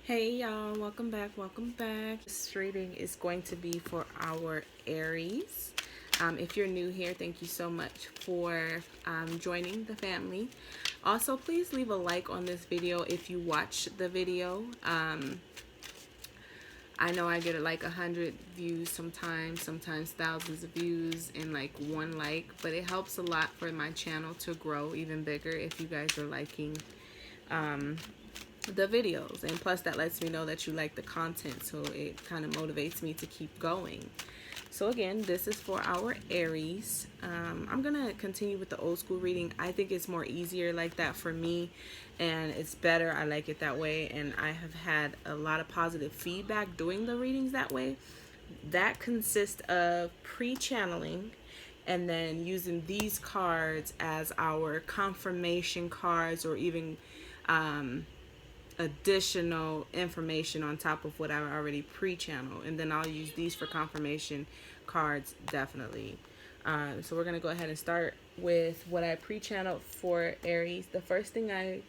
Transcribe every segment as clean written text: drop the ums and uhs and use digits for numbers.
Hey y'all, welcome back. This reading is going to be for our Aries. If you're new here, thank you so much for joining the family. Also, please leave a like on this video if you watch the video. I know I get like 100 views sometimes thousands of views and like one like, but it helps a lot for my channel to grow even bigger if you guys are liking the videos, and plus that lets me know that you like the content, so it kind of motivates me to keep going. So again, this is for our Aries. I'm gonna continue with the old school reading. I think it's more easier like that for me, and it's better. I like it that way, and I have had a lot of positive feedback doing the readings that way. That consists of pre-channeling and then using these cards as our confirmation cards, or even additional information on top of what I already pre-channeled, and then I'll use these for confirmation cards definitely. So we're gonna go ahead and start with what I pre-channeled for Aries. The first thing I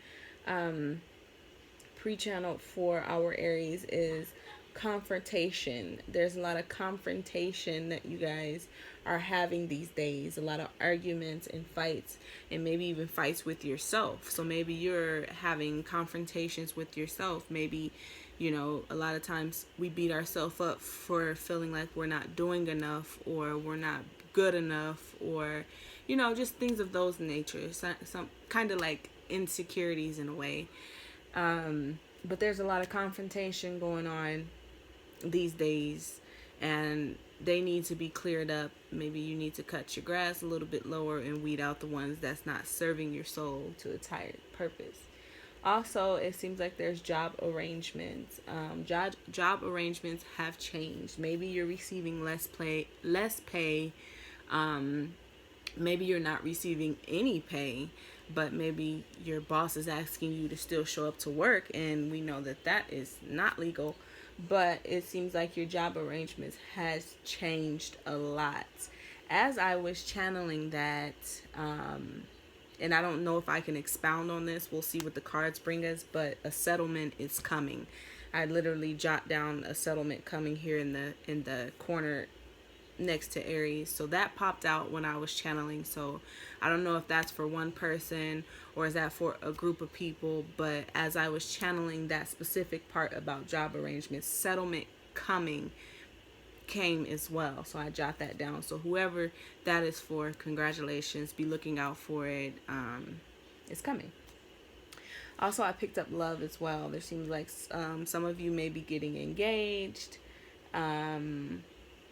pre-channeled for our Aries is confrontation. There's a lot of confrontation that you guys are having these days, a lot of arguments and fights, and maybe even fights with yourself. So maybe you're having confrontations with yourself. Maybe, you know, a lot of times we beat ourselves up for feeling like we're not doing enough, or we're not good enough, or, you know, just things of those nature. Some kind of like insecurities in a way. But there's a lot of confrontation going on these days, and they need to be cleared up. Maybe you need to cut your grass a little bit lower and weed out the ones that's not serving your soul to its higher purpose. Also, it seems like there's job arrangements. Job arrangements have changed. Maybe you're receiving less pay. Maybe you're not receiving any pay, but maybe your boss is asking you to still show up to work, and we know that that is not legal. But it seems like your job arrangements has changed a lot. As I was channeling that, and I don't know if I can expound on this, we'll see what the cards bring us, but a settlement is coming. I literally jot down a settlement coming here in the corner next to Aries. So that popped out when I was channeling. So I don't know if that's for one person or is that for a group of people, but as I was channeling that specific part about job arrangements, settlement came as well. So I jot that down. So whoever that is for, congratulations. Be looking out for it. It's coming. Also, I picked up love as well. There seems like some of you may be getting engaged.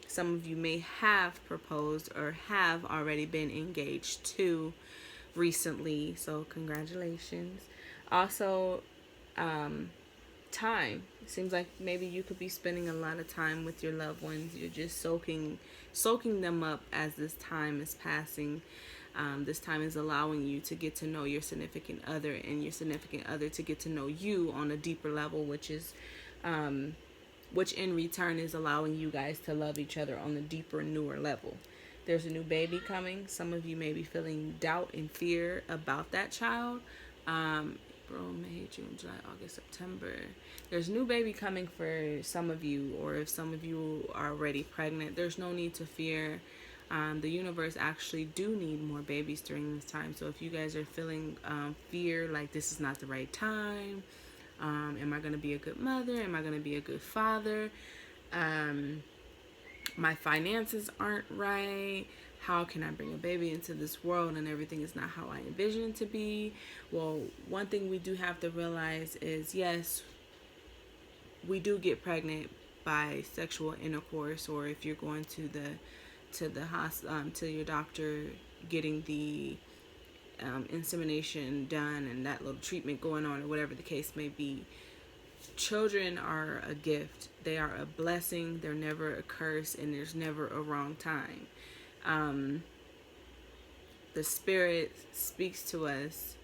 Some of you may have proposed or have already been engaged to recently. So congratulations. Also, time. It seems like maybe you could be spending a lot of time with your loved ones. You're just soaking them up as this time is passing. This time is allowing you to get to know your significant other, and your significant other to get to know you on a deeper level, which in return is allowing you guys to love each other on a deeper, newer level. There's a new baby coming. Some of you may be feeling doubt and fear about that child. April, May, June, July, August, September. There's a new baby coming for some of you, or if some of you are already pregnant, there's no need to fear. The universe actually do need more babies during this time. So if you guys are feeling fear, like this is not the right time, am I going to be a good mother? Am I going to be a good father? My finances aren't right. How can I bring a baby into this world and everything is not how I envision it to be? Well, one thing we do have to realize is, yes, we do get pregnant by sexual intercourse, or if you're going to the hospital, to your doctor, getting the insemination done and that little treatment going on, or whatever the case may be. Children are a gift. They are a blessing. They're never a curse, and there's never a wrong time. The spirit speaks to us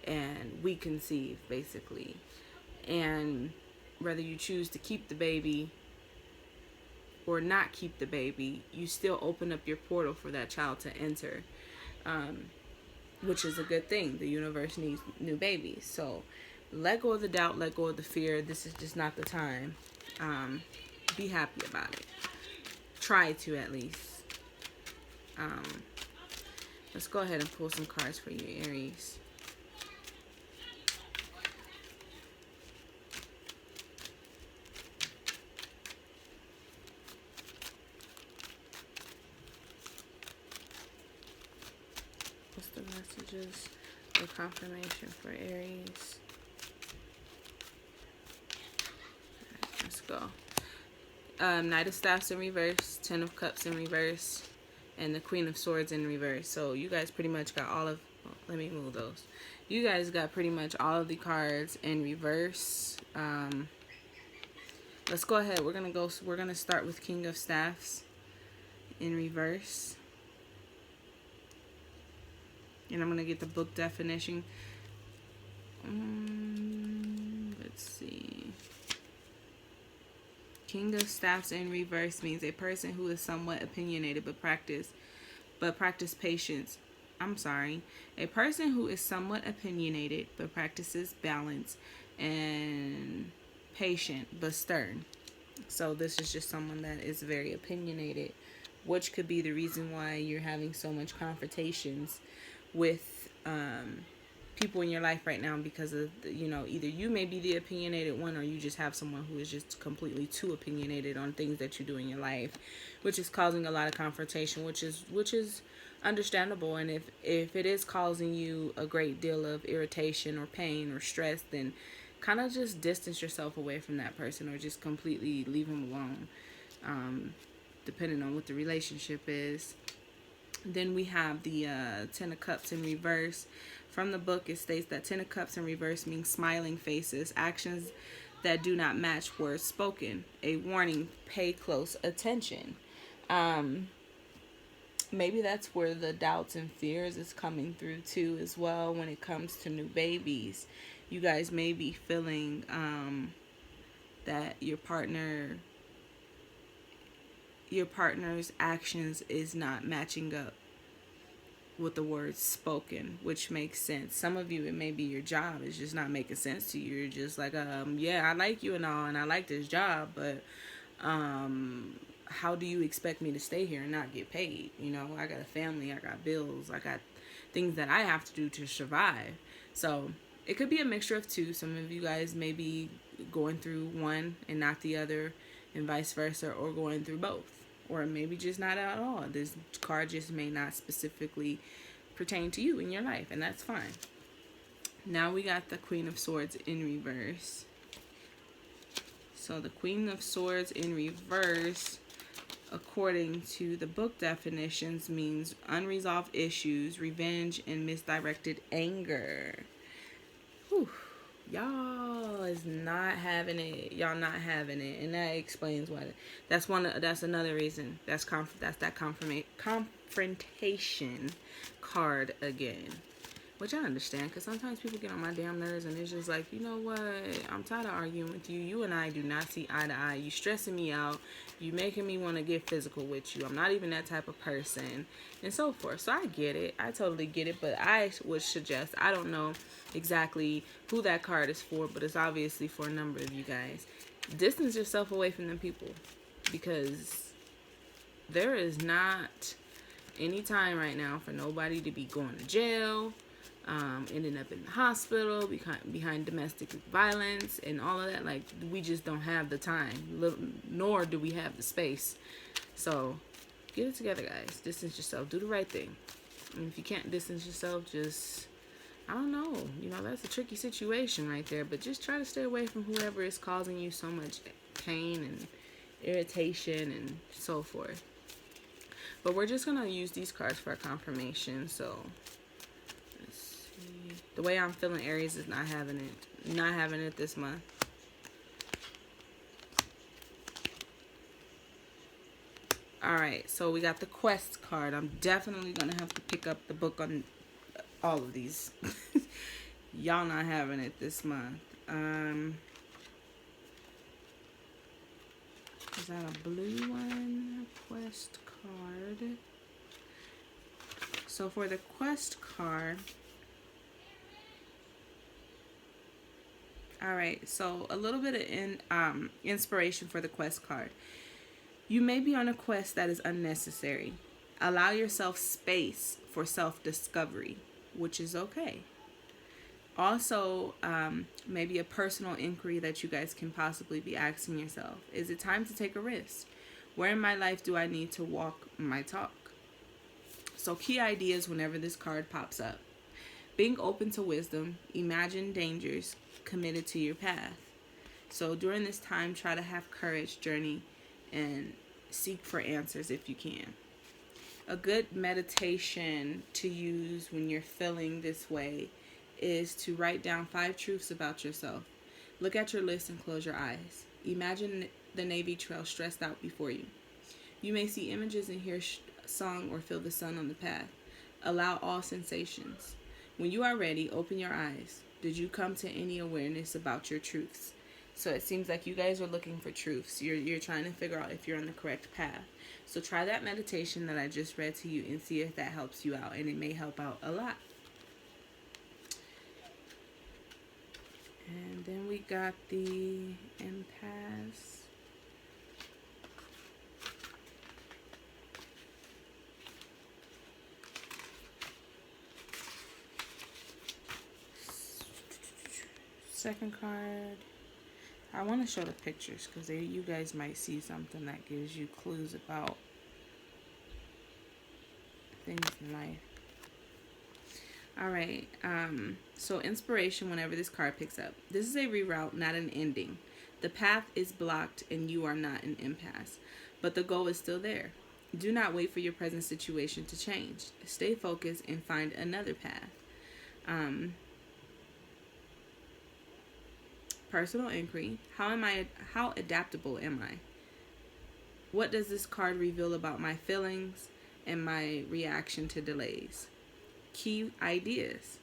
and we conceive, basically. And whether you choose to keep the baby or not keep the baby, you still open up your portal for that child to enter. Which is a good thing. The universe needs new babies. So let go of the doubt, let go of the fear. This is just not the time. Be happy about it. Try to, at least. Let's go ahead and pull some cards for you, Aries. What's the messages or confirmation for Aries? Right, let's go. Knight of Staffs in reverse, Ten of Cups in reverse, and the Queen of Swords in reverse. So you guys pretty much got all of, well, let me move those. You guys got pretty much all of the cards in reverse. Let's go ahead. We're gonna start with King of Staffs in reverse. And I'm gonna get the book definition. Let's see. King of Staffs in reverse means a person who is somewhat opinionated but practice patience. I'm sorry. A person who is somewhat opinionated but practices balance and patient but stern. So this is just someone that is very opinionated, which could be the reason why you're having so much confrontations with people in your life right now, because of either you may be the opinionated one, or you just have someone who is just completely too opinionated on things that you do in your life, which is causing a lot of confrontation, which is understandable. And if it is causing you a great deal of irritation or pain or stress, then kind of just distance yourself away from that person, or just completely leave them alone, depending on what the relationship is. Then we have the Ten of Cups in reverse. From the book, it states that Ten of Cups in reverse means smiling faces, actions that do not match words spoken. A warning, pay close attention. Maybe that's where the doubts and fears is coming through too as well when it comes to new babies. You guys may be feeling that your partner's actions is not matching up with the words spoken, which makes sense. Some of you, it may be your job is just not making sense to you. You're just like, yeah, I like you and all, and I like this job, but how do you expect me to stay here and not get paid? I got a family, I got bills, I got things that I have to do to survive. So it could be a mixture of two. Some of you guys may be going through one and not the other, and vice versa, or going through both. Or maybe just not at all. This card just may not specifically pertain to you in your life, and that's fine. Now we got the Queen of Swords in reverse. So the Queen of Swords in reverse, according to the book definitions, means unresolved issues, revenge, and misdirected anger. Whew. Y'all is not having it. Y'all not having it, and that explains why. That's another reason. That's that confrontation card again, which I understand, because sometimes people get on my damn nerves, and it's just like, you know what? I'm tired of arguing with you. You and I do not see eye to eye. You stressing me out. You making me want to get physical with you. I'm not even that type of person, and so forth. So I get it. I totally get it. But I would suggest, I don't know exactly who that card is for, but it's obviously for a number of you guys. Distance yourself away from them people, because there is not any time right now for nobody to be going to jail, ending up in the hospital behind domestic violence and all of that. Like, we just don't have the time, nor do we have the space. So get it together, guys. Distance yourself. Do the right thing. And if you can't distance yourself, just, I don't know, that's a tricky situation right there. But just try to stay away from whoever is causing you so much pain and irritation and so forth. But we're just gonna use these cards for a confirmation. So let's see. The way I'm feeling, Aries is not having it. Not having it this month. Alright, so we got the Quest card. I'm definitely gonna have to pick up the book on all of these. Y'all not having it this month. Is that a blue one? Quest card. So for the Quest card, All right, so a little bit of inspiration for the quest card. You may be on a quest that is unnecessary. Allow yourself space for self discovery, which is okay. Also, maybe a personal inquiry that you guys can possibly be asking yourself: is it time to take a risk? Where in my life do I need to walk my talk? So, key ideas whenever this card pops up: being open to wisdom, imagine dangers, committed to your path. So during this time, try to have courage, journey, and seek for answers if you can. A good meditation to use when you're feeling this way is to write down 5 truths about yourself. Look at your list and close your eyes. Imagine the Navy trail stressed out before you. You may see images and hear song or feel the sun on the path. Allow all sensations. When you are ready, open your eyes. Did you come to any awareness about your truths? So it seems like you guys are looking for truths. You're trying to figure out if you're on the correct path. So try that meditation that I just read to you and see if that helps you out. And it may help out a lot. And then we got the impasse. Second card. I want to show the pictures because you guys might see something that gives you clues about things in life. Alright, so inspiration whenever this card picks up. This is a reroute, not an ending. The path is blocked and you are not an impasse, but the goal is still there. Do not wait for your present situation to change. Stay focused and find another path. Personal inquiry. How adaptable am I? What does this card reveal about my feelings and my reaction to delays? Key ideas: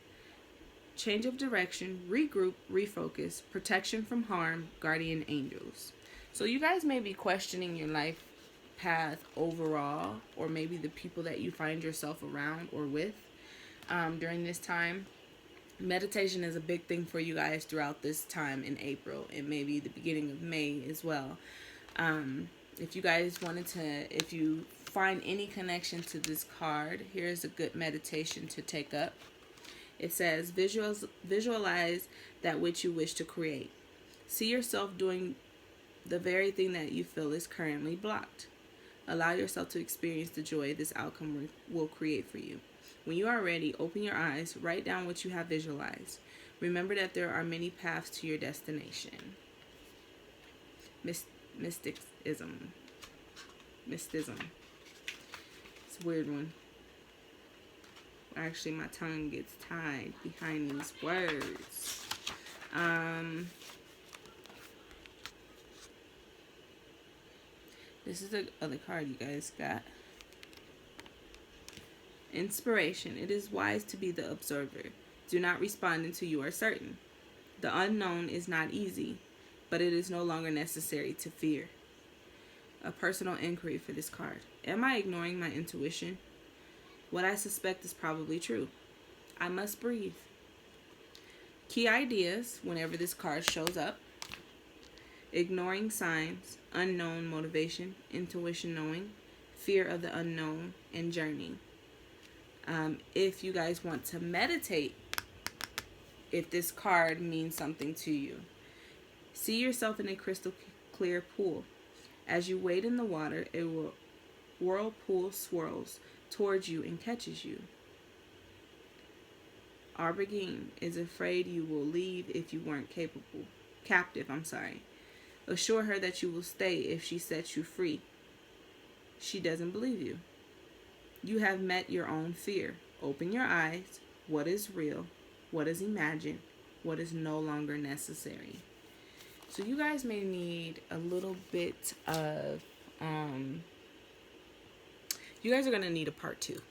change of direction, regroup, refocus, protection from harm, guardian angels. So you guys may be questioning your life path overall, or maybe the people that you find yourself around or with during this time. Meditation is a big thing for you guys throughout this time in April and maybe the beginning of May as well. If you guys if you find any connection to this card, here's a good meditation to take up. It says, visualize that which you wish to create. See yourself doing the very thing that you feel is currently blocked. Allow yourself to experience the joy this outcome will create for you. When you are ready, open your eyes, write down what you have visualized. Remember that there are many paths to your destination. Mysticism. It's a weird one. Actually, my tongue gets tied behind these words. This is the other card you guys got. Inspiration. It is wise to be the observer. Do not respond until you are certain. The unknown is not easy, but it is no longer necessary to fear. A personal inquiry for this card. Am I ignoring my intuition? What I suspect is probably true. I must breathe. Key ideas whenever this card shows up: ignoring signs, unknown motivation, intuition knowing, fear of the unknown, and journey. If you guys want to meditate, if this card means something to you, see yourself in a crystal clear pool. As you wade in the water, a whirlpool swirls towards you and catches you. Arbergine is afraid you will leave if you weren't captive. Assure her that you will stay if she sets you free. She doesn't believe you. You have met your own fear. Open your eyes. What is real? What is imagined? What is no longer necessary? So you guys may need a little bit of, you guys are going to need a part 2.